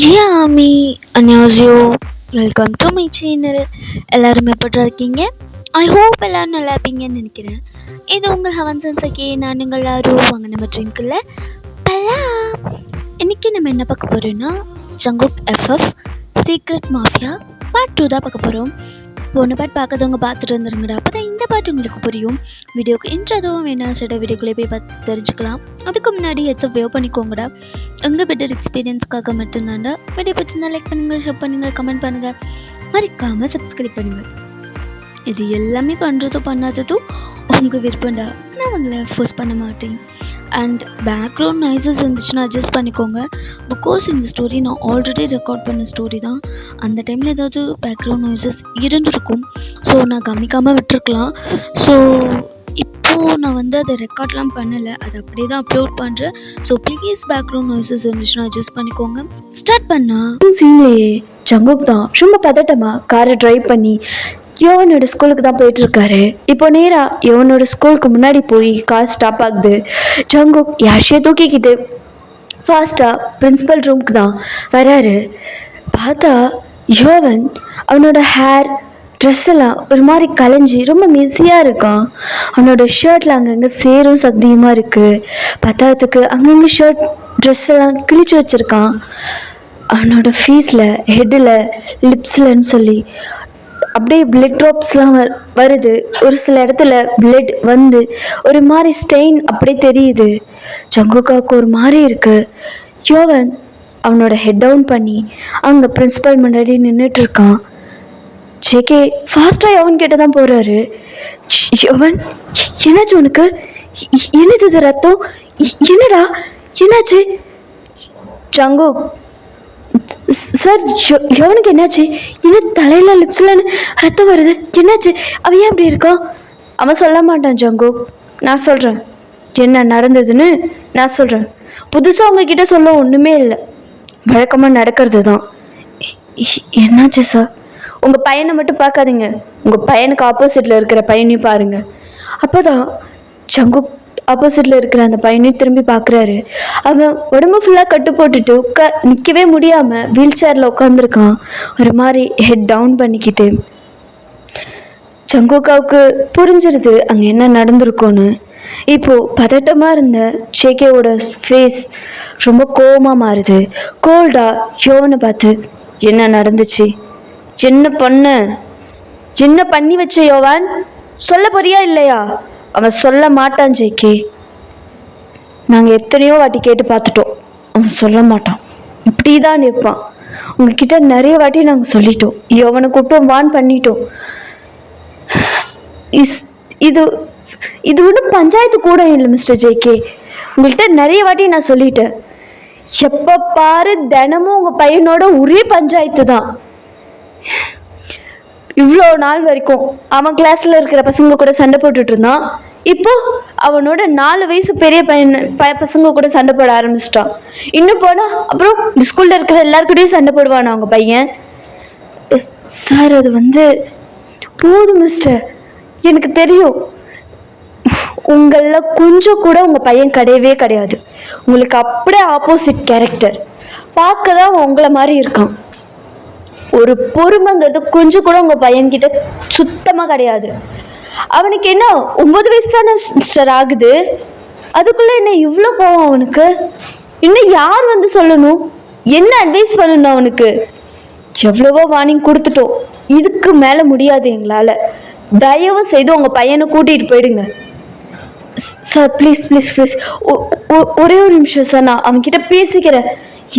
Xiaomi அன்யாசியோ, welcome to my channel. எல்லோரும் எப்படி இருக்கீங்க? ஐ ஹோப் எல்லோரும் நல்லா இருப்பீங்கன்னு நினைக்கிறேன். இது உங்கள் ஹவன் சன்சக்கே, நான் உங்கள் யாரும் வாங்க நம்ம ட்ரிங்கில் பலாம். இன்றைக்கி நம்ம என்ன பார்க்க போகிறோன்னா Jungkook FF secret mafia part 2 தான் பார்க்க போகிறோம். ஒன்று பாட்டு பார்க்காதவங்க பார்த்துட்டு வந்துருங்கடா, அப்போ தான் இந்த பாட்டு உங்களுக்கு புரியும். வீடியோக்கு இன்ட்ரெதுவும் வேணாம், சில வீடியோக்குள்ளே போய் பார்த்து தெரிஞ்சுக்கலாம். அதுக்கு முன்னாடி ஹெட்ஸ்அப் வேவ் பண்ணிக்கோங்கடா, உங்கள் பெட்டர் எக்ஸ்பீரியன்ஸ்க்காக மட்டும்தாண்டா. வீடியோ பிடிச்சிருந்தா லைக் பண்ணுங்கள், ஷேர் பண்ணுங்கள், கமெண்ட் பண்ணுங்கள், மறக்காமல் சப்ஸ்கிரைப் பண்ணுங்கள். இது எல்லாமே பண்ணுறதும் பண்ணாததும் உங்கள் விருப்பம்டா, நான் உங்களை ஃபோர்ஸ் பண்ண மாட்டேன். அண்ட் பேக்ரவுண்ட் நாய்ஸஸ் இருந்துச்சுன்னா அட்ஜஸ்ட் பண்ணிக்கோங்க. பிகாஸ் இந்த ஸ்டோரி நான் ஆல்ரெடி ரெக்கார்ட் பண்ண ஸ்டோரி தான். அந்த டைமில் ஏதாவது பேக்ரவுண்ட் நாய்ஸஸ் இருந்திருக்கும், ஸோ நான் கவனிக்காமல் விட்டுருக்கலாம். ஸோ இப்போது நான் அதை ரெக்கார்ட்லாம் பண்ணலை, அதை அப்படியே தான் அப்லோட் பண்ணுறேன். ஸோ ப்ளீஸ் பேக்ரவுண்ட் நாய்ஸஸ் இருந்துச்சுன்னா அட்ஜஸ்ட் பண்ணிக்கோங்க. ஸ்டார்ட் பண்ணால் சீன்லேயே ஜங்குக் தான் ரொம்ப பதட்டமாக காரை ட்ரைவ் பண்ணி யோவனோட ஸ்கூலுக்கு தான் போயிட்டுருக்காரு. இப்போ நேராக யோவனோட ஸ்கூலுக்கு முன்னாடி போய் கார் ஸ்டாப் ஆகுது. ஜங்குக் யாஷியை தூக்கிக்கிட்டு ஃபாஸ்ட்டாக பிரின்ஸிபல் ரூமுக்கு தான் வராரு. பார்த்தா யோவன் அவனோட ஹேர் ட்ரெஸ் எல்லாம் ஒரு மாதிரி கலைஞ்சி ரொம்ப மெஸியாக இருக்கான். அவனோட ஷர்ட்டில் அங்கங்கே சேரும் சக்தியுமாக இருக்குது. பத்தாவதுக்கு அங்கங்கே ஷர்ட் ட்ரெஸ் எல்லாம் கிழிச்சு வச்சுருக்கான். அவனோட ஃபேஸில் ஹெட்டில் லிப்ஸ்லன்னு சொல்லி அப்படியே பிளட் ட்ராப்ஸ்லாம் வருது. ஒரு சில இடத்துல பிளட் வந்து ஒரு மாதிரி ஸ்டெயின் அப்படியே தெரியுது. ஜங்குக்காவுக்கு ஒரு மாதிரி இருக்குது. யோவன் அவனோட ஹெட் டவுன் பண்ணி அங்கே பிரின்ஸிபல் முன்னாடி நின்றுட்டுருக்கான். ஜேகே ஃபாஸ்ட்டாக யோவன் கிட்ட தான் போகிறாரு. யோவன், என்னாச்சு உனக்கு? என்னது இது ரத்தம்? என்னடா என்னாச்சு? ஜங்குக், சார் யோவனுக்கு என்னாச்சு? என்ன தலையில் லிப்ஸில் ரத்தம் வருது, என்னாச்சு? அவன் ஏன் அப்படி இருக்கான்? அவன் சொல்ல மாட்டான் ஜங்குக், நான் சொல்கிறேன் என்ன நடந்ததுன்னு. நான் சொல்கிறேன். புதுசாக உங்ககிட்ட சொல்ல ஒன்றுமே இல்லை, வழக்கமாக நடக்கிறது தான். என்னாச்சு சார்? உங்கள் பையனை மட்டும் பார்க்காதீங்க, உங்கள் பையனுக்கு ஆப்போசிட்டில் இருக்கிற பையனையும் பாருங்கள். அப்போ தான் ஜங்குக் ஆப்போசிட்டில் இருக்கிற அந்த பையனையும் திரும்பி பார்க்குறாரு. அவன் உடம்பு ஃபுல்லாக கட்டு போட்டுட்டு நிற்கவே முடியாமல் வீல் சேரில் உட்காந்துருக்கான், ஒரு மாதிரி ஹெட் டவுன் பண்ணிக்கிட்டு. ஜங்குக்காவுக்கு புரிஞ்சிருது அங்கே என்ன நடந்திருக்கோன்னு. இப்போது பதட்டமாக இருந்த ஜேகேவோட ஃபேஸ் ரொம்ப கோவமாக மாறுது. கோல்டாக யோவனை பார்த்து, என்ன நடந்துச்சு? என்ன பண்ணி வச்ச யோவான்? சொல்ல போறியா இல்லையா? அவன் சொல்ல மாட்டான் ஜேகே, நாங்கள் எத்தனையோ வாட்டி கேட்டு பார்த்துட்டோம், அவன் சொல்ல மாட்டான், இப்படி தான் இருப்பான். உங்ககிட்ட நிறைய வாட்டி நாங்கள் சொல்லிட்டோம், யோவனை கூப்பிட்டோம், வான் பண்ணிட்டோம். இது இது ஒன்றும் பஞ்சாயத்து கூட இல்லை மிஸ்டர் ஜேகே, உங்கள்கிட்ட நிறைய வாட்டி நான் சொல்லிட்டேன். எப்போ பாரு தினமும் உங்கள் பையனோட ஒரே பஞ்சாயத்து தான். இவ்வளோ நாள் வரைக்கும் அவன் கிளாஸில் இருக்கிற பசங்க கூட சண்டை போட்டுட்டு இருந்தான். இப்போ அவனோட 4 வயசு பெரிய பசங்க கூட சண்டை போட ஆரம்பிச்சிட்டான். இன்னும் போனால் அப்புறம் இந்த ஸ்கூலில் இருக்கிற எல்லாருக்கிட்டையும் சண்டை போடுவான் அவங்க பையன். சார் அது போதும் மிஸ்டர், எனக்கு தெரியும் உங்களில் கொஞ்சம் கூட உங்கள் பையன் கிடையவே கிடையாது. உங்களுக்கு அப்படியே ஆப்போசிட் கேரக்டர். பார்க்க தான் அவன் உங்களை மாதிரி இருக்கான். ஒரு பொறுமைங்கிறது கொஞ்சம் கூட உங்கள் பையன்கிட்ட சுத்தமாக கிடையாது. அவனுக்கு என்ன 9 வயசு தானே மிஸ்டர் ஆகுது, அதுக்குள்ளே என்ன இவ்வளோ கோவம் அவனுக்கு? இன்னும் யார் சொல்லணும், என்ன அட்வைஸ் பண்ணணும் அவனுக்கு? எவ்வளவோ வார்னிங் கொடுத்துட்டோம், இதுக்கு மேலே முடியாது எங்களால். தயவு செய்து உங்கள் பையனை கூட்டிகிட்டு போயிடுங்க சார். ப்ளீஸ் ப்ளீஸ் ப்ளீஸ், ஒரே ஒரு நிமிஷம் சார், நான் அவன்கிட்ட பேசிக்கிறேன்.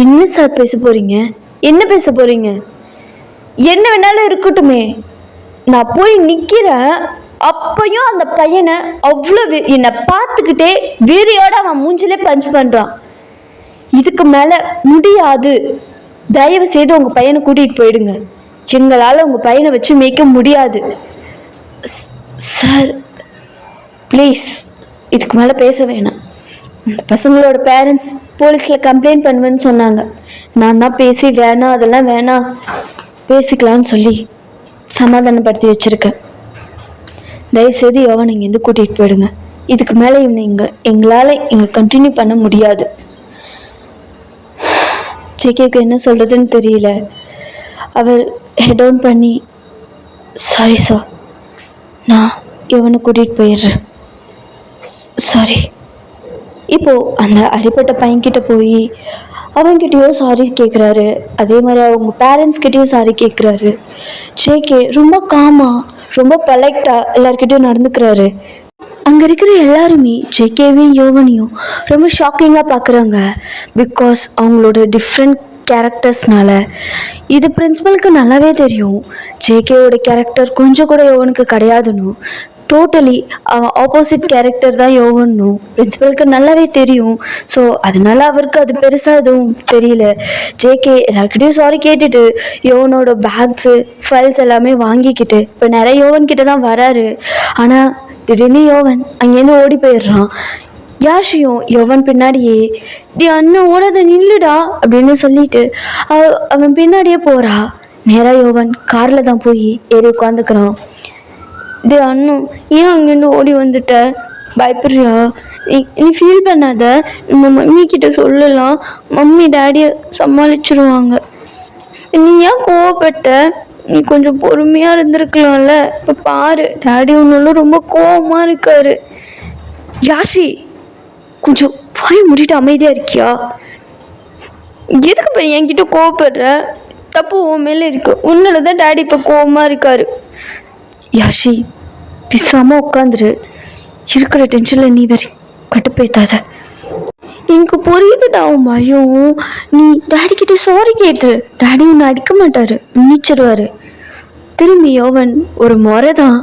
என்ன சார் பேச போகிறீங்க? என்ன பேச போகிறீங்க? என்ன வேணாலும் இருக்கட்டுமே, நான் போய் நிற்கிறேன். அப்பையும் அந்த பையனை அவ்வளோ என்னை பார்த்துக்கிட்டே வெறியோட அவன் மூஞ்சிலே பஞ்ச் பண்ணுறான். இதுக்கு மேலே முடியாது, தயவு செய்து உங்கள் பையனை கூட்டிகிட்டு போயிடுங்க. எங்களால் உங்கள் பையனை வச்சு மேய்க்க முடியாது சார். ப்ளீஸ், இதுக்கு மேலே பேச வேணாம். அந்த பசங்களோட பேரண்ட்ஸ் போலீஸில் கம்ப்ளைண்ட் பண்ணுவேன்னு சொன்னாங்க. நான் தான் பேசி வேணாம், அதெல்லாம் வேணாம், பேசிக்கலான்னு சொல்லி சமாதானப்படுத்தி வச்சுருக்கேன். தயவுசெய்து யோவன் இங்கேருந்து கூட்டிகிட்டு போயிடுங்க. இதுக்கு மேலே எங்களால் கண்டினியூ பண்ண முடியாது. ஜேகேக்கு என்ன சொல்கிறதுன்னு தெரியல. அவர் ஹெட் டவுன் பண்ணி, சாரி சார், நான் இவனை கூட்டிகிட்டு போயிடுறேன், சாரி. இப்போது அந்த அடிப்பட்ட பையன்கிட்ட போய் அவன்கிட்டயும் சாரி கேட்குறாரு. அதே மாதிரி அவங்க பேரண்ட்ஸ்கிட்டையும் சாரி கேட்குறாரு. ஜேகே ரொம்ப காமாக ரொம்ப பொலைட்டாக எல்லாருக்கிட்டையும் நடந்துக்கிறாரு. அங்கே இருக்கிற எல்லாருமே ஜேகேவையும் யோவனையும் ரொம்ப ஷாக்கிங்காக பார்க்குறாங்க. பிகாஸ் அவங்களோட டிஃப்ரெண்ட் கேரக்டர்ஸ்னால. இது பிரின்சிபலுக்கு நல்லாவே தெரியும். ஜேகேவோட கேரக்டர் கொஞ்சம் கூட யோவனுக்கு கிடையாதுன்னு. டோட்டலி ஆப்போசிட் கேரக்டர் தான் யோவனும் பிரின்சிபலுக்கு நல்லாவே தெரியும். ஸோ அதனால அவருக்கு அது பெருசாக எதுவும் தெரியல. ஜேகே எல்லாருக்கிட்டையும் சாரி கேட்டுட்டு யோவனோட பேக்ஸு ஃபைல்ஸ் எல்லாமே வாங்கிக்கிட்டு இப்போ நிறைய யோவன் கிட்ட தான் வராரு. ஆனால் திடீர்னு யோவன் அங்கேருந்து ஓடி போயிடுறான். யாஷியும் யோவன் பின்னாடியே டி அண்ணன் ஓடாத நில்லுடா அப்படின்னு சொல்லிட்டு அவன் பின்னாடியே போறா. நேராக யோவன் காரில் தான் போய் ஏறி உட்காந்துக்கிறான். டே அண்ணு, ஏன் அங்கேருந்து ஓடி வந்துட்ட? பயப்படுறியா? நீ ஃபீல் பண்ணாத, நம்ம மம்மி கிட்ட சொல்லலாம், மம்மி டேடியை சமாளிச்சிருவாங்க. நீ ஏன் கோவப்பட்ட? நீ கொஞ்சம் பொறுமையாக இருந்திருக்கலாம்ல. இப்போ பாரு, டேடி ஒன்றும் ரொம்ப கோவமாக இருக்காரு. யாஷி, கொஞ்சம் வாய் மூடிட்டு அமைதியாக இருக்கியா? எதுக்கு இப்போ என்கிட்ட கோவப்படுற? தப்பு உன் மேலே இருக்கு. உன்னால தான் டேடி இப்போ கோவமாக இருக்காரு. யாஷி, பிசாம உட்காந்துரு. இருக்கிற டென்ஷனில் நீ வேற கட்டுப்பேத்தாத. எனக்கு புரியுதுடா உன் பயம். நீ டேடி கிட்ட சாரி கேட்டு, டேடி உன்னை அடிக்க மாட்டாரு, நீச்சிடுவாரு. திரும்பி யோவன் ஒரு முறை தான்,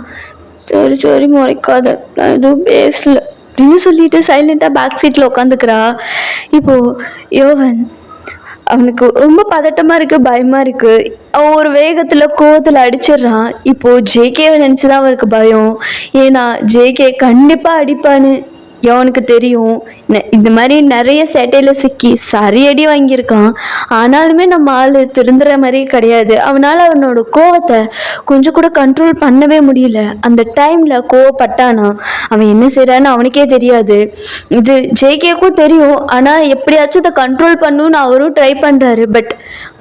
சரி சரி முறைக்காத, நான் எதுவும் பேசல அப்படின்னு சொல்லிட்டு சைலண்டாக பேக் சீட்டில் உட்காந்துக்கிறா. இப்போது யோவன் அவனுக்கு ரொம்ப பதட்டமாக இருக்குது, பயமாக இருக்குது. அவன் ஒரு வேகத்தில் கோவத்தில் அடிச்சிடுறான். இப்போது ஜேகேவை நினச்சி தான் அவருக்கு பயம். ஏன்னா ஜேகே கண்டிப்பாக அடிப்பான்னு அவனுக்கு தெரியும். இந்த மாதிரி நிறைய சேட்டையில் சிக்கி சரியடி வாங்கியிருக்கான். ஆனாலுமே நம்ம ஆள் திருந்துற மாதிரியே கிடையாது. அவனால் அவனோட கோவத்தை கொஞ்சம் கூட கண்ட்ரோல் பண்ணவே முடியல. அந்த டைமில் கோவப்பட்டானா அவன் என்ன செய்கிறான்னு அவனுக்கே தெரியாது. இது ஜேகேக்கும் தெரியும். ஆனால் எப்படியாச்சும் இதை கண்ட்ரோல் பண்ணணும்னு அவரும் ட்ரை பண்ணுறாரு. பட்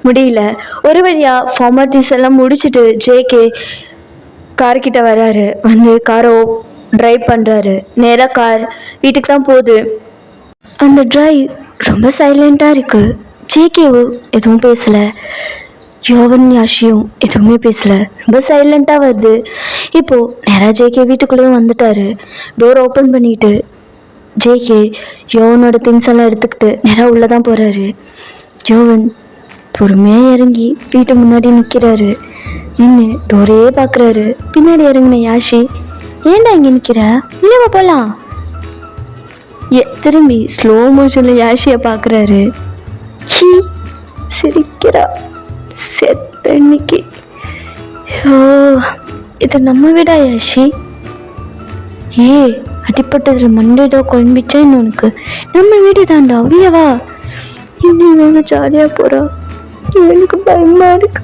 முடியல. ஒரு வழியாக ஃபார்மாலிட்டிஸ் எல்லாம் முடிச்சுட்டு ஜேகே கார்கிட்ட வராரு. வந்து காரை ட்ரைவ் பண்ணுறாரு. நேராக கார் வீட்டுக்கு தான் போகுது. அந்த ட்ரைவ் ரொம்ப சைலண்ட்டாக இருக்குது. ஜேகேவும் எதுவும் பேசலை, யோவன் யாஷியும் எதுவுமே பேசலை. ரொம்ப சைலண்ட்டாக வருது. இப்போது நேராக ஜேகே வீட்டுக்குள்ளேயும் வந்துட்டார். டோர் ஓப்பன் பண்ணிவிட்டு ஜேகே யோவனோட திங்ஸ் எல்லாம் எடுத்துக்கிட்டு நேராக உள்ளே தான் போகிறாரு. யோவன் பொறுமையாக இறங்கி வீட்டு முன்னாடி நிற்கிறாரு. நின்று டோரையே பார்க்குறாரு. பின்னாடி இறங்கின யாஷி, ஏன்டா இங்கே நிற்கிற, இல்லைவா போகலாம். திரும்பி ஸ்லோ மோஷனில் யாஷியை பார்க்குறாரு. சிரிக்கிறா செத்தன்னைக்கு. ஓ, இதை நம்ம வீடா யாஷி? அடிப்பட்டதில் மண்டேடோ குழம்பிச்சா இன்னொன்று. நம்ம வீடு தாண்டா, உள்ளவா. இன்னும் இவங்க ஜாலியாக போகிறா. எனக்கு பயமாக இருக்கு.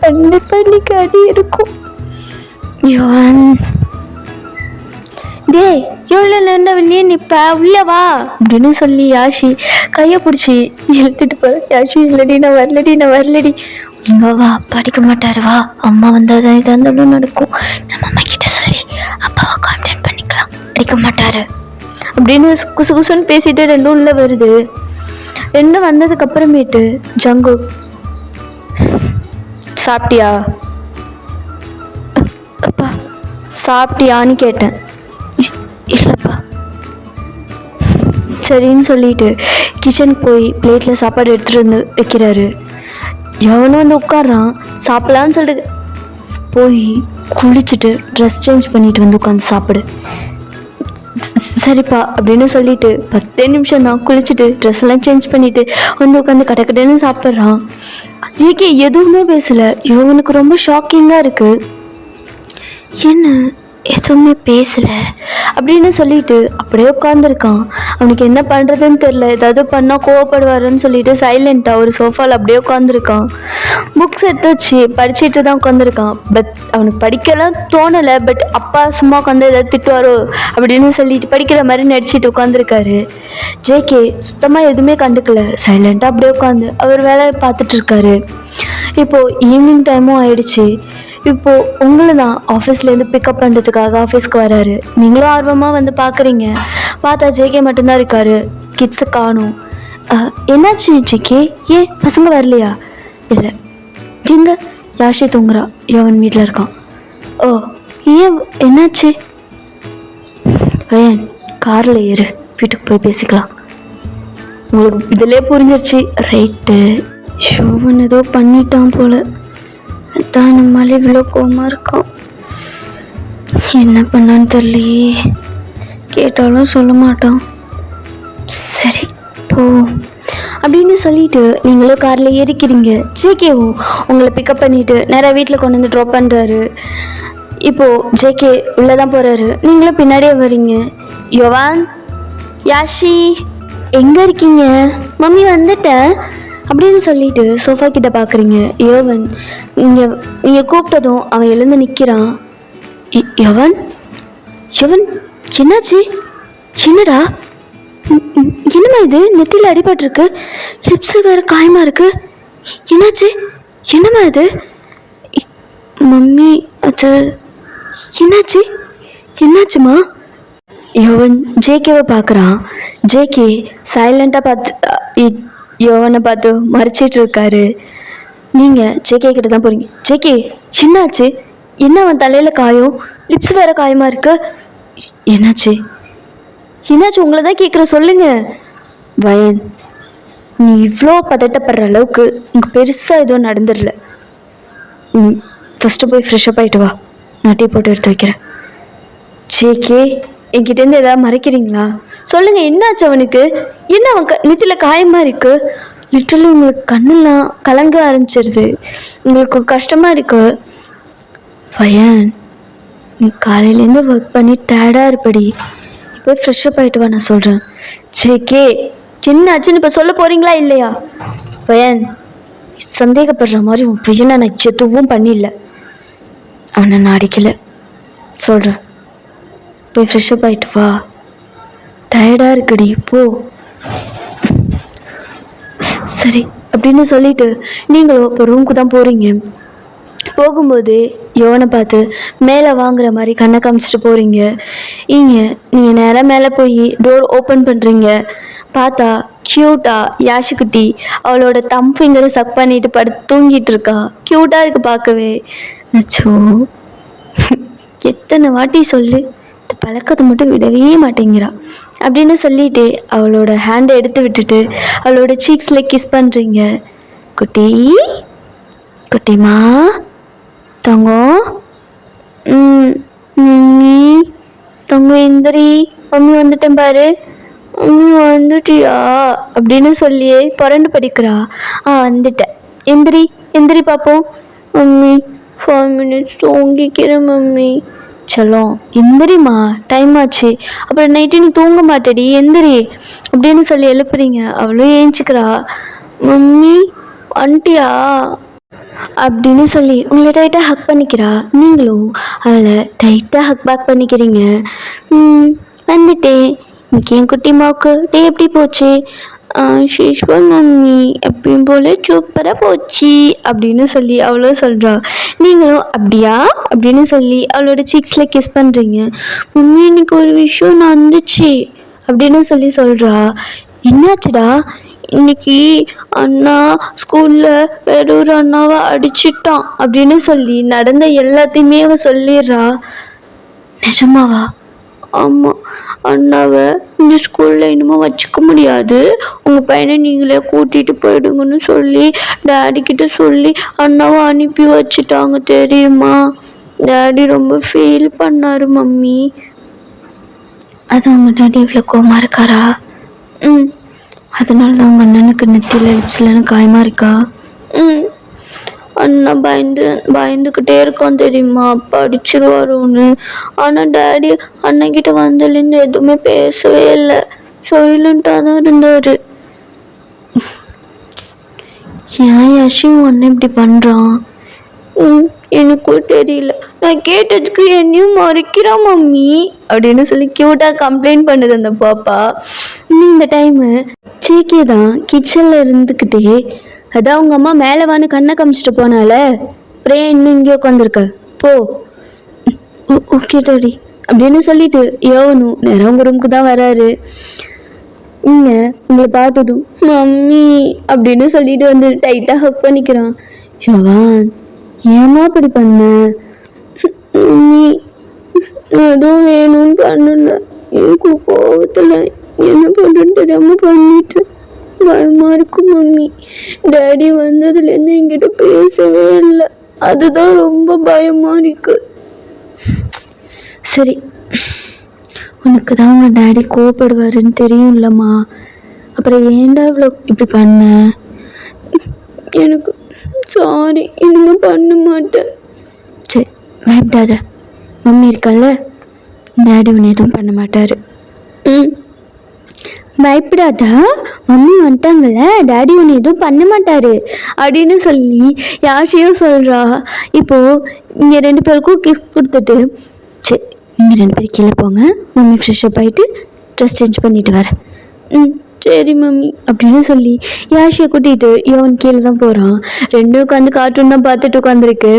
கண்டிப்பாக இன்னைக்கு அடி இருக்கும். யோவன், டே எவ்வளோ நேரம் வெளியே நிற்ப, உள்ளவா அப்படின்னு சொல்லி யாஷி கையை பிடிச்சி இழுத்துட்டு போகிற. யாஷி, இல்லடி நான் வரலடி, நான் வரலடி. நீங்க வா, அப்பா அடிக்க மாட்டார், வா, அம்மா வந்தால் தான் இதாக இருந்தாலும் நடக்கும். நம்ம அம்மா கிட்ட சொல்லி அப்பாவை காம்ப்ளைண்ட் பண்ணிக்கலாம், அடிக்க மாட்டார் அப்படின்னு குசு குசுன்னு பேசிட்டு ரெண்டும் உள்ளே வருது. ரெண்டும் வந்ததுக்கப்புறமேட்டு ஜங்கு, சாப்பிட்டியா? அப்பா சாப்பிட்டியான்னு கேட்டேன். இல்லைப்பா. சரின்னு சொல்லிட்டு கிச்சனுக்கு போய் பிளேட்டில் சாப்பாடு எடுத்துகிட்டு வந்து வைக்கிறாரு. எவனும் வந்து உட்காடுறான். சாப்பிட்லான்னு சொல்லிட்டு போய் குளிச்சுட்டு ட்ரெஸ் சேஞ்ச் பண்ணிட்டு வந்து உட்காந்து சாப்பிடு. சரிப்பா அப்படின்னு சொல்லிட்டு 10 நிமிஷம் தான் குளிச்சுட்டு ட்ரெஸ் எல்லாம் சேஞ்ச் பண்ணிட்டு வந்து உட்காந்து கடக்கடன்னு சாப்பிட்றான். ஜேகே எதுவுமே பேசலை. யோவனுக்கு ரொம்ப ஷாக்கிங்காக இருக்குது. என்ன எதுவுமே பேசலை, அப்படின்னு சொல்லிட்டு அப்படியே உட்காந்துருக்கான். அவனுக்கு என்ன பண்ணுறதுன்னு தெரில, ஏதாவது பண்ணால் கோவப்படுவாருன்னு சொல்லிட்டு சைலண்ட்டாக ஒரு சோஃபாவில் அப்படியே உட்காந்துருக்கான். புக்ஸ் எடுத்து வச்சு படிச்சுட்டு தான் உட்காந்துருக்கான். பட் அவனுக்கு படிக்கலாம் தோணலை. பட் அப்பா சும்மா உட்காந்து ஏதாவது திட்டுவாரோ அப்படின்னு சொல்லிட்டு படிக்கிற மாதிரி நடிச்சிட்டு உட்காந்துருக்காரு. ஜேகே சுத்தமாக எதுவுமே கண்டுக்கல, சைலண்ட்டாக அப்படியே உட்காந்து அவர் வேலையை பார்த்துட்டு இருக்காரு. இப்போது ஈவினிங் டைமும் ஆயிடுச்சு. இப்போது உங்களை தான் ஆஃபீஸ்லேருந்து பிக்கப் பண்ணுறதுக்காக ஆஃபீஸ்க்கு வராரு. நீங்களும் ஆர்வமாக வந்து பார்க்குறீங்க. பார்த்தா ஜேகே மட்டும்தான் இருக்காரு, கிட்ஸை காணும். என்னாச்சு ஜேகே, ஏன் பசங்க வரலையா? இல்லை, எங்க யாஷி தூங்குறா, யவன் வீட்டில் இருக்கான். ஓ, ஏன் என்னாச்சு? பையன் காரில் ஏறு, வீட்டுக்கு போய் பேசிக்கலாம். உங்களுக்கு இதிலே புரிஞ்சிருச்சு ரைட்டு. ஷோவன் ஏதோ பண்ணிட்டான் போல, அதான் நம்மளால இவ்வளோ கோவமாக இருக்கான். என்ன பண்ணான்னு தெரியலையே, கேட்டாலும் சொல்ல மாட்டான். சரி போ அப்படின்னு சொல்லிட்டு நீங்களும் காரில் ஏறிக்கிறீங்க. ஜேகேவும் உங்களை பிக்கப் பண்ணிவிட்டு நேராக வீட்டில் கொண்டு வந்து ட்ராப் பண்ணுறாரு. இப்போது ஜேகே உள்ளே தான் போகிறாரு, நீங்களும் பின்னாடியே வரீங்க. யோவான், யாஷி எங்கே இருக்கீங்க? மம்மி வந்துட்டேன் அப்படின்னு சொல்லிட்டு சோஃபா கிட்ட பார்க்குறீங்க. யோவன் இங்கே கூப்பிட்டதும் அவன் எழுந்து நிற்கிறான். யோவன், யோவன் என்னாச்சு? என்னடா, என்னம்மா இது? நெத்தியில் அடிபட்டிருக்கு, லிப்ஸில் வேறு காயமாக இருக்கு. என்னாச்சு? என்னம்மா இது? மம்மி அது என்னாச்சு? என்னாச்சுமா? யோவன் ஜேகேவை பார்க்குறான். ஜேகே சைலண்ட்டாக பார்த்து யோவனை பார்த்து மறைச்சிட்டு இருக்காரு. நீங்கள் ஜேகே கிட்ட தான் போகிறீங்க. ஜேகே என்னாச்சு? என்ன அவன் தலையில் காயம், லிப்ஸ் வேறு காயமாக இருக்கு. என்னாச்சு? என்னாச்சு? உங்களை தான் கேட்குற, சொல்லுங்க. வயன், நீ இவ்வளோ பதட்டப்படுற அளவுக்கு இங்கே பெருசாக எதுவும் நடந்துடல. ஃபஸ்ட்டு போய் ஃப்ரெஷ்அப் ஆகிட்டு வா, நான் டீ போட்டு எடுத்து வைக்கிறேன். ஜேகே என்கிட்டேருந்து எதாவது மறைக்கிறீங்களா? சொல்லுங்கள், என்னாச்சு அவனுக்கு? என்ன அவன் நெத்தியில் காயமாக இருக்குது? லிட்டரலி உங்களுக்கு கண்ணெல்லாம் கலங்க ஆரம்பிச்சிருது, உங்களுக்கு கஷ்டமாக இருக்கு. வயன், நீ காலையிலேருந்து ஒர்க் பண்ணி டயர்டாக இருப்படி, போய் ஃப்ரெஷ்அப் ஆகிட்டு வா, நான் சொல்கிறேன். ஜேகே சின்னாச்சுன்னு இப்போ சொல்ல போகிறீங்களா இல்லையா? பையன், சந்தேகப்படுற மாதிரி உன் பையனை நான் எதுவும் பண்ணிடல, அவனை நான் அடிக்கலை, சொல்கிறேன். போய் ஃப்ரெஷ்அப் ஆகிட்டு வா, டயர்டாக இருக்குடி, போ. சரி அப்படின்னு சொல்லிட்டு நீங்களும் இப்போ ரூமுக்கு தான் போகிறீங்க. போகும்போது யோவனை பார்த்து மேலே வாங்குற மாதிரி கண்ணை காமிச்சிட்டு போகிறீங்க. நீங்கள் நேராக மேலே போய் டோர் ஓப்பன் பண்ணுறீங்க. பார்த்தா க்யூட்டாக யாஷிக்குட்டி அவளோட தம் ஃபிங்கரை சக் பண்ணிட்டு தூங்கிட்டு இருக்கா. க்யூட்டாக இருக்குது பார்க்கவே. அச்சோ, எத்தனை வாட்டி சொல்லு, இந்த பழக்கத்தை மட்டும் விடவே மாட்டேங்கிறா அப்படின்னு சொல்லிட்டு அவளோட ஹேண்டை எடுத்து விட்டுட்டு அவளோட சீக்ஸில் கிஸ் பண்ணுறீங்க. குட்டி குட்டிமா தங்கம், மம்மி தங்கம் எந்திரி, மம்மி வந்துட்டேன் பாரு, மம்மி வந்துட்டியா அப்படின்னு சொல்லியே புரண்டு படிக்கிறா. வந்துட்டேன், எந்திரி எந்திரி பார்ப்போம். மம்மி 5 minutes தூங்கிக்கிறேன் மம்மி. செல்லம் எந்திரிம்மா, டைம் ஆச்சு, அப்புறம் நைட்டு நீ தூங்க மாட்டேடி, எந்திரி அப்படின்னு சொல்லி எழுப்புறீங்க. அவளும் ஏஞ்சிக்கிறா. மம்மி வந்துட்டியா அப்படின்னு சொல்லி உங்களை டைட்டாக ஹக் பண்ணிக்கிறா. நீங்களும் அவளை டைட்டாக ஹக் பேக் பண்ணிக்கிறீங்க. வந்துட்டேன், இன்னைக்கு என் குட்டிமாவுக்கு டே எப்படி போச்சு? ஷீஷ்வல் மம்மி எப்பயும் போல் சூப்பராக போச்சு அப்படின்னு சொல்லி அவ்வளோ சொல்கிறா. நீங்களும் அப்படியா அப்படின்னு சொல்லி அவளோட சீக்ஸில் கிஸ் பண்ணுறீங்க. மம்மி இன்னைக்கு ஒரு விஷயம் நடந்துச்சு அப்படின்னு சொல்லி சொல்கிறா. என்னாச்சுடா? இன்னைக்கு அண்ணா ஸ்கூலில் வேற ஒரு அண்ணாவை அடிச்சிட்டான் அப்படின்னு சொல்லி நடந்த எல்லாத்தையுமே அவ சொல்லிடுறா. நிஜமாவா? ஆமாம், அண்ணாவை இந்த ஸ்கூலில் இன்னமும் வச்சுக்க முடியாது, உங்கள் பையனை நீங்களே கூட்டிகிட்டு போயிடுங்கன்னு சொல்லி டேடிக்கிட்ட சொல்லி அண்ணாவை அனுப்பி வச்சுட்டாங்க தெரியுமா? டேடி ரொம்ப ஃபீல் பண்ணார் மம்மி. அது உங்கள் டேடி இவ்வளோ கோவமாக இருக்காரா? அதனால தான் உங்கள் அண்ணனுக்கு நெத்தியில் லிப்ஸ்லன்னு காயமாக இருக்கா? அண்ணா பயந்துக்கிட்டே இருக்கான் தெரியுமா, படிச்சிருவாரோன்னு. ஆனால் டேடி அண்ணன்கிட்ட வந்ததுலேருந்து எதுவுமே பேசவே இல்லை, சைலண்ட்டாக தான் இருந்தார். ஏன் யஷும் அண்ணன் இப்படி பண்ணுறான் எனக்கும் தெரியல. நான் கேட்டதுக்கு என்னையும் மறைக்கிறான் மம்மி அப்படின்னு சொல்லி க்யூட்டாக கம்ப்ளைண்ட் பண்ணுது அந்த பாப்பா. இந்த டைமு ஜேகே தான் கிச்சனில் இருந்துக்கிட்டே, அதான் உங்கள் அம்மா மேலே வான்னு கண்ணை காமிச்சிட்டு போனால, அப்புறம் இன்னும் இங்கே உட்காந்துருக்க, போ. ஓகே டாடி அப்படின்னு சொல்லிட்டு யோவனும் நேரம் உங்கள் ரூமுக்கு தான் வராரு. உங்களை பார்த்ததும் மம்மி அப்படின்னு சொல்லிட்டு வந்து டைட்டாக ஹக் பண்ணிக்கிறான். யோவான் ஏமா அப்படி பண்ண? மம்மி எதுவும் வேணும்னு பண்ணல, எனக்கு கோவத்தில் என்ன பண்ணுறேன்னு தெரியாமல் பண்ணிட்டேன், பயமா இருக்கும் மம்மி. டேடி வந்ததுலேருந்து என்கிட்ட பேசவே இல்லை, அதுதான் ரொம்ப பயமா இருக்கு. சரி, உனக்கு தான் உங்கள் டேடி கோவப்படுவாருன்னு தெரியும்லம்மா, அப்புறம் ஏன்டா இவ்வளோ இப்படி பண்ண? எனக்கு சாரி, இன்னும் பண்ண மாட்டேன். சரி பயப்படாத, மம்மி இருக்கல்ல, டேடி ஒன்று எதுவும் பண்ண மாட்டார். பயப்படாதா, மம்மி வந்துட்டாங்கல்ல, டேடி ஒன்று எதுவும் பண்ண மாட்டார் அப்படின்னு சொல்லி யாஷையும் சொல்கிறா. இப்போது இங்கே 2 பேருக்கும் கிஸ் கொடுத்துட்டு, சரி நீங்கள் 2 பேரும் கீழே போங்க, மம்மி ஃப்ரெஷ்ஷப் ஆகிட்டு ட்ரெஸ் சேஞ்ச் பண்ணிட்டு வரேன். சரி மம்மி அப்படின்னு சொல்லி யாஷியை கூட்டிகிட்டு யோவன் கீழே தான் போகிறான். 2 உட்காந்து கார்ட்டூன் தான் பார்த்துட்டு உட்காந்துருக்கு.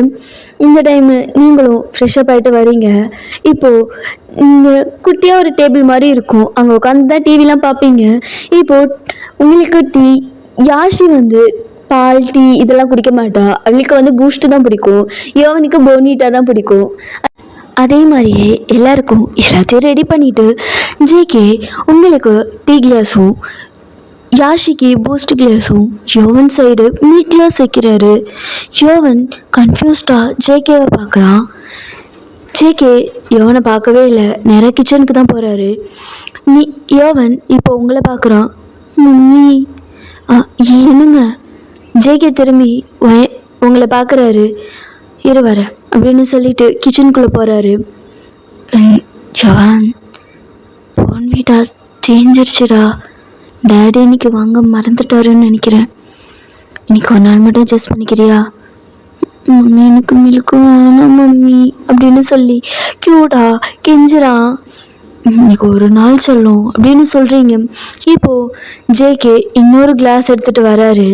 இந்த டைமு நீங்களும் ஃப்ரெஷ்ஷப் ஆகிட்டு வரீங்க. இப்போது இங்கே குட்டியாக ஒரு டேபிள் மாதிரி இருக்கும், அங்கே உட்காந்து தான் டிவிலாம் பார்ப்பீங்க. இப்போது உங்களுக்கு டீ, யாஷி பால் டீ இதெல்லாம் குடிக்க மாட்டா, அவளுக்கு பூஸ்ட்டு தான் பிடிக்கும், யோவனுக்கு போர்னிட்டா தான் பிடிக்கும். அதே மாதிரியே எல்லாருக்கும் எல்லாத்தையும் ரெடி பண்ணிவிட்டு ஜேகே உங்களுக்கு டீ கிளாஸும் யாஷிக்கு பூஸ்ட் கிளாஸும் யோவன் சைடு மீட் கிளாஸ் வைக்கிறாரு. யோவன் கன்ஃபியூஸ்டாக ஜேகேவை பார்க்குறான். ஜேகே யோவனை பார்க்கவே இல்லை, நேராக கிச்சனுக்கு தான் போகிறாரு. யோவன் இப்போ உங்களை பார்க்குறான். மம்மி என்னங்க? ஜேகே திரும்பி உங்களை பார்க்குறாரு. இரு வர அப்படின்னு சொல்லிட்டு கிச்சனுக்குள்ளே போகிறாரு. ஜவான் போன்வீட்டா தேஞ்சிருச்சுடா, டேடி இன்னைக்கு வாங்க மறந்துட்டாருன்னு நினைக்கிறேன், இன்னைக்கு ஒரு நாள் மட்டும் அட்ஜஸ்ட் பண்ணிக்கிறியா? மம்மி எனக்கு மில்க்கு வேணாம் மம்மி அப்படின்னு சொல்லி க்யூட்டா கெஞ்சுறான். இன்னைக்கு ஒரு நாள் சொல்லும் அப்படின்னு சொல்கிறீங்க. இப்போது ஜேகே இன்னொரு கிளாஸ் எடுத்துகிட்டு வராரு.